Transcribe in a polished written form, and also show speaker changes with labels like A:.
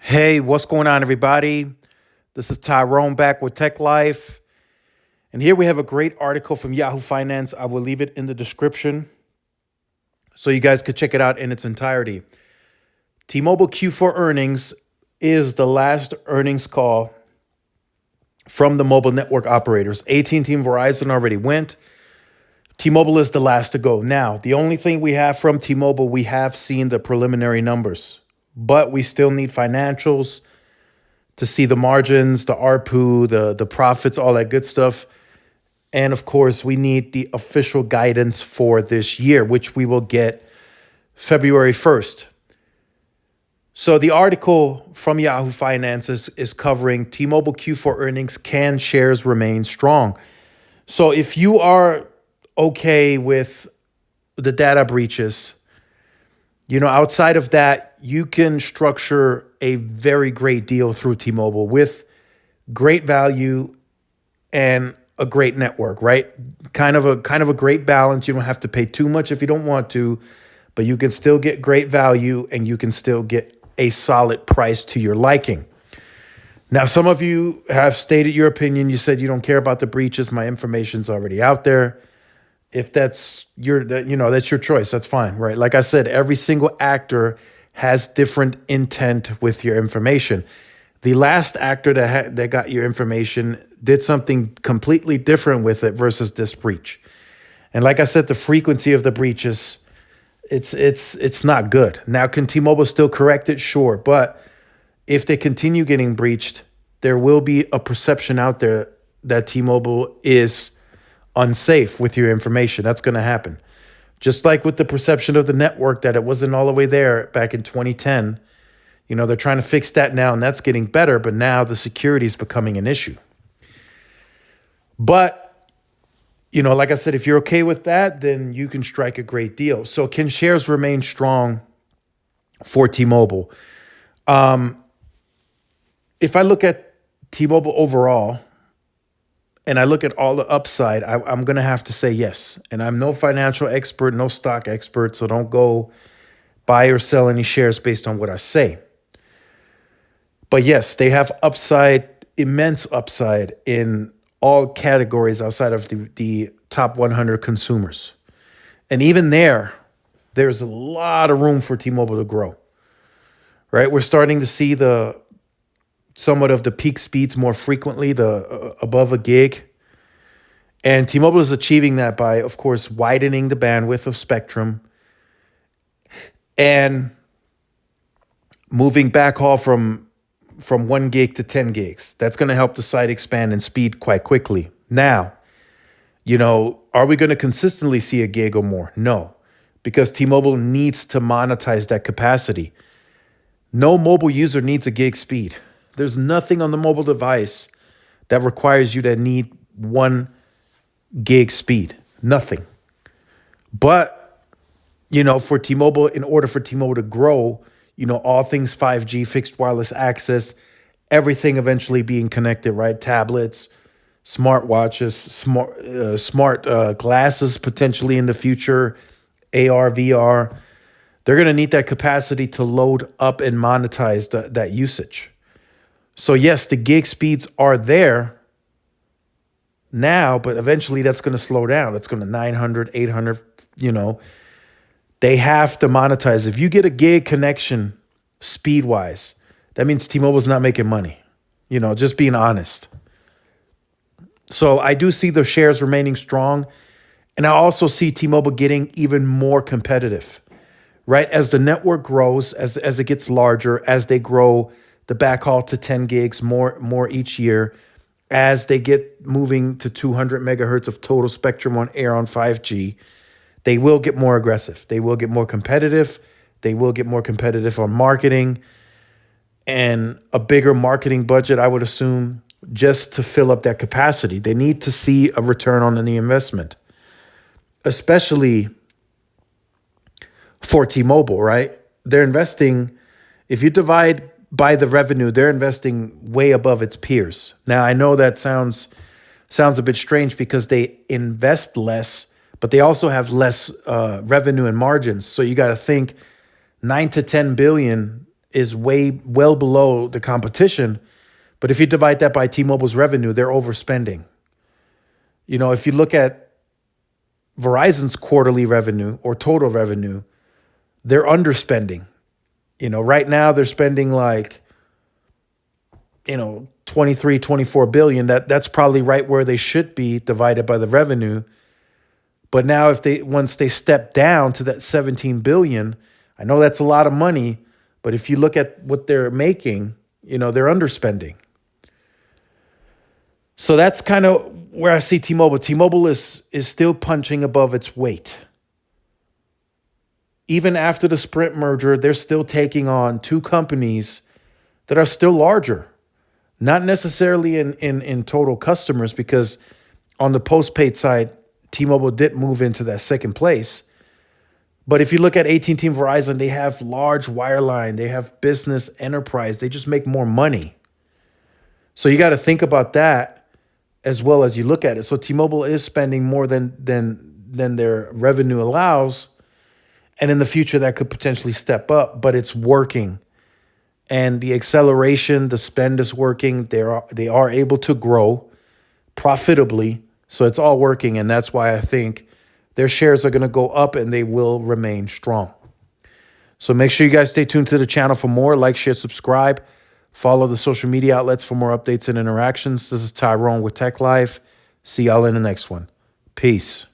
A: Hey, what's going on, everybody? This is Tyrone back with Tech Life. And here we have a great article from Yahoo Finance. I will leave it in the description so you guys could check it out in its entirety. T-Mobile Q4 earnings is the last earnings call from the mobile network operators. AT&T and Verizon already went. T-Mobile is the last to go. Now, the only thing we have from T-Mobile, we have seen the preliminary numbers, but we still need financials to see the margins, the ARPU, the profits, all that good stuff. And of course, we need the official guidance for this year, which we will get February 1st. So the article from Yahoo Finances is covering T-Mobile Q4 earnings. Can shares remain strong? So if you are okay with the data breaches, outside of that, you can structure a very great deal through T-Mobile with great value and a great network, right? Kind of a great balance. You don't have to pay too much if you don't want to, but you can still get great value and you can still get a solid price to your liking. Now, some of you have stated your opinion. You said you don't care about the breaches. My information's already out there. If that's that's your choice, that's fine, right? Like I said, every single actor has different intent with your information. The last actor that got your information did something completely different with it versus this breach. And like I said, the frequency of the breaches, it's not good. Now, can T-Mobile still correct it? Sure, but if they continue getting breached, there will be a perception out there that T-Mobile is unsafe with your information. That's going to happen. Just like with the perception of the network that it wasn't all the way there back in 2010. They're trying to fix that now, and that's getting better, but now the security is becoming an issue. But, like I said, if you're okay with that, then you can strike a great deal. So can shares remain strong for T-Mobile? If I look at T-Mobile overall, and I look at all the upside, I'm going to have to say yes. And I'm no financial expert, no stock expert, so don't go buy or sell any shares based on what I say. But yes, they have upside, immense upside in all categories outside of the top 100 consumers. And even there's a lot of room for T-Mobile to grow, right? We're starting to see somewhat of the peak speeds more frequently, the above a gig. And T-Mobile is achieving that by, of course, widening the bandwidth of spectrum and moving backhaul from 1 gig to 10 gigs. That's going to help the site expand in speed quite quickly. Now, are we going to consistently see a gig or more? No, because T-Mobile needs to monetize that capacity. No mobile user needs a gig speed. There's nothing on the mobile device that requires you to need 1 gig speed. Nothing. But, for T-Mobile, in order for T-Mobile to grow, all things 5G, fixed wireless access, everything eventually being connected, right? Tablets, smartwatches, smart glasses potentially in the future, AR, VR. They're going to need that capacity to load up and monetize that usage. So yes, the gig speeds are there now, but eventually that's going to slow down. That's going to 900, 800, They have to monetize. If you get a gig connection speed-wise, that means T-Mobile's not making money. Just being honest. So I do see the shares remaining strong. And I also see T-Mobile getting even more competitive, right? As the network grows, as it gets larger, as they grow the backhaul to 10 gigs more each year, as they get moving to 200 megahertz of total spectrum on air on 5G, they will get more aggressive. They will get more competitive. They will get more competitive on marketing and a bigger marketing budget, I would assume, just to fill up that capacity. They need to see a return on the investment, especially for T-Mobile, right? They're investing, if you divide by the revenue, they're investing way above its peers. Now, I know that sounds a bit strange because they invest less, but they also have less revenue and margins. So you got to think 9 to 10 billion is well below the competition. But if you divide that by T-Mobile's revenue, they're overspending. If you look at Verizon's quarterly revenue or total revenue, they're underspending. Right now they're spending like, 23, 24 billion. That's probably right where they should be divided by the revenue. But now once they step down to that 17 billion, I know that's a lot of money, but if you look at what they're making, they're underspending. So that's kind of where I see T-Mobile. T-Mobile is still punching above its weight. Even after the Sprint merger, they're still taking on two companies that are still larger. Not necessarily in total customers, because on the postpaid side, T-Mobile did move into that second place. But if you look at AT&T and Verizon, they have large wireline, they have business enterprise, they just make more money. So you got to think about that as well as you look at it. So T-Mobile is spending more than their revenue allows, and in the future that could potentially step up, but it's working. And the acceleration, the spend is working. They are able to grow profitably. So it's all working. And that's why I think their shares are going to go up and they will remain strong. So make sure you guys stay tuned to the channel for more. Like, share, subscribe. Follow the social media outlets for more updates and interactions. This is Tyrone with Tech Life. See y'all in the next one. Peace.